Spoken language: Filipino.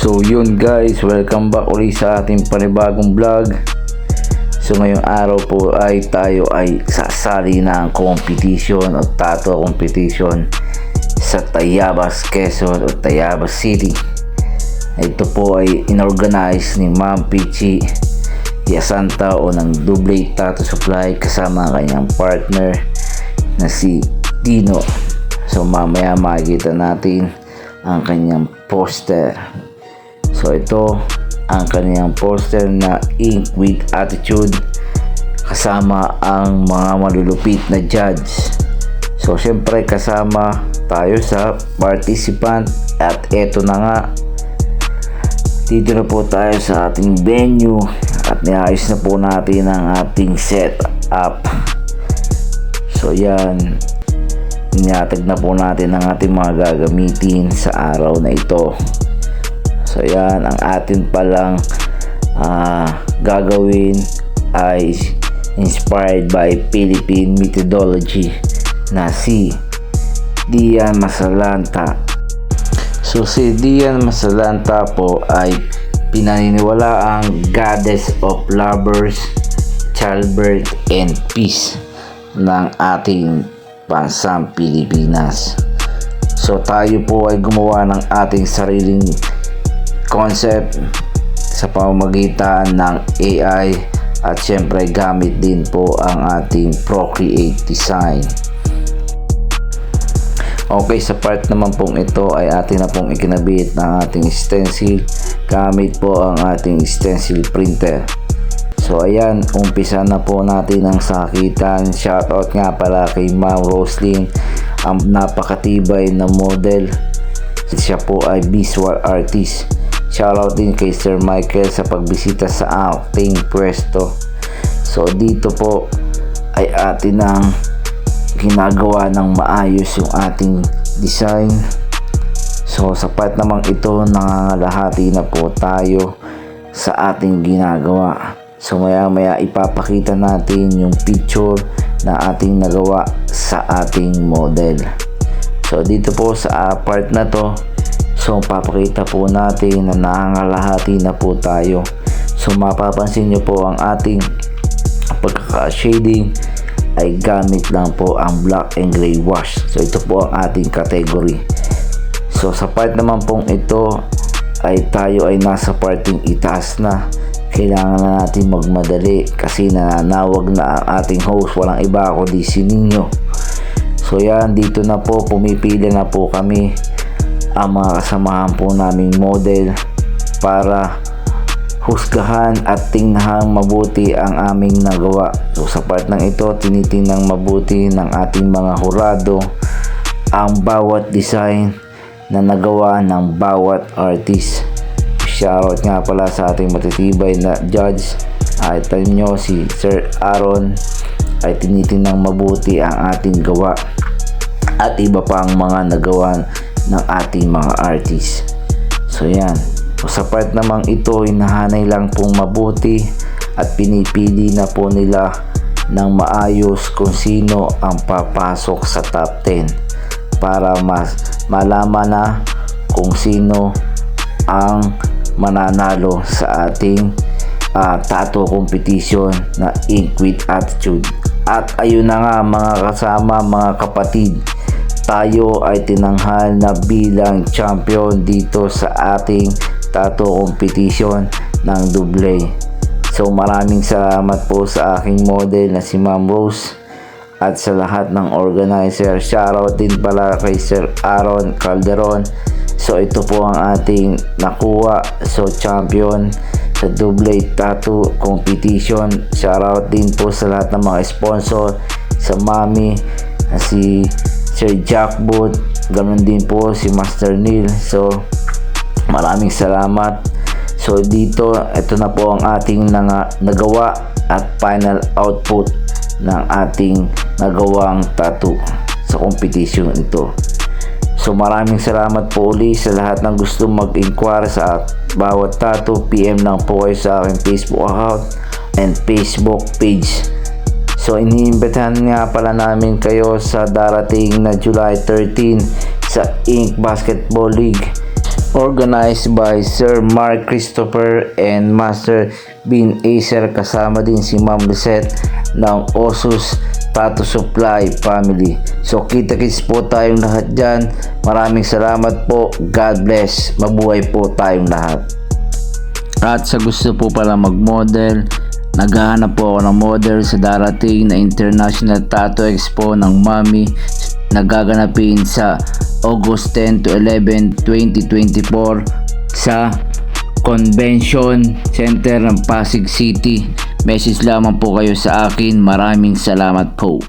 So yun guys, welcome back ulit sa ating panibagong vlog. So ngayong araw po ay tayo ay sasali ng competition o tattoo competition sa Tayabas, Quezon o Tayabas City. Ito po ay inorganize ni Ma'am Pichi Yasanta o ng Double Tattoo Supply kasama ang kanyang partner na si Dino. So mamaya makikita natin ang kanyang poster. So ito ang kanyang poster na Ink with Attitude kasama ang mga malulupit na judge. So syempre kasama tayo sa participant at eto na nga, dito na po tayo sa ating venue at niayos na po natin ang ating setup. So yan, inyatag na po natin ang ating mga gagamitin sa araw na ito. So yan, ang atin palang gagawin ay inspired by Philippine methodology na si Dian Masalanta. So si Dian Masalanta po ay pinaniniwala ang goddess of lovers, childbirth, and peace ng ating bansang Pilipinas. So tayo po ay gumawa ng ating sariling concept sa pamamagitan ng AI at syempre gamit din po ang ating Procreate design. Okay, sa part naman pong ito ay atin na pong ikinabit ng ating stencil gamit po ang ating stencil printer. So ayan, umpisa na po natin ang sakitan. Shoutout nga pala kay Ma'am Roslyn, ang napakatibay na model. Siya po ay visual artist. Shoutout din kay Sir Michael sa pagbisita sa ating pwesto. So dito po ay atin ang ginagawa ng maayos yung ating design. So sa part namang ito, nangangalahati na po tayo sa ating ginagawa. So maya maya ipapakita natin yung picture na ating nagawa sa ating model. So dito po sa part na to, so papakita po natin na nangangalahati na po tayo. So mapapansin nyo po ang ating pagkaka-shading ay gamit lang po ang black and gray wash. So ito po ang ating category. So sa part naman pong ito ay tayo ay nasa parting itaas na. Kailangan na natin magmadali kasi nananawag na ang ating host, walang iba kundi si Nino. So yan, dito na po pumipili na po kami ang mga kasamahan po naming model para husgahan at tingnan mabuti ang aming nagawa. So sa part ng ito, tinitingnan mabuti ng ating mga hurado ang bawat design na nagawa ng bawat artist. Shoutout nga pala sa ating matitibay na judge. Ay tanyo si Sir Aaron ay tinitingnan mabuti ang ating gawa at iba pang mga nagawa ng ating mga artist. So yan, so, sa part namang ito hinahanay lang pong mabuti at pinipili na po nila ng maayos kung sino ang papasok sa top 10 para malaman na kung sino ang mananalo sa ating tattoo competition na Ink with Attitude. At ayun na nga mga kasama, mga kapatid, tayo ay tinanghal na bilang champion dito sa ating tattoo competition ng Double. So maraming salamat po sa aking model na si Ma'am Rose at sa lahat ng organizer. Shoutout din pala kay Sir Aaron Calderon. So ito po ang ating nakuha, so champion sa Double Tattoo Competition. Shoutout din po sa lahat ng mga sponsor, sa Mami, si Sir Jackboot, ganoon din po si Master Neil. So maraming salamat. So dito, ito na po ang ating nagawa at final output ng ating nagawang tattoo sa competition ito. So maraming salamat po ulit sa lahat ng gusto mag-inquire sa bawat tattoo. PM lang po kayo sa aking Facebook account and Facebook page. So iniimbitahan nga pala namin kayo sa darating na July 13 sa Ink Basketball League Organized by Sir Mark Christopher and Master Bean Acer, kasama din si Ma'am Lisette ng Osus Tattoo Supply Family. So kita-kits po tayong lahat dyan. Maraming salamat po. God bless. Mabuhay po tayong lahat. At sa gusto po pala mag-model, naghahanap po ako ng model sa darating na International Tattoo Expo ng Mami, nagaganapin sa August 10 to 11, 2024 sa Convention Center ng Pasig City. Message lamang po kayo sa akin. Maraming salamat po.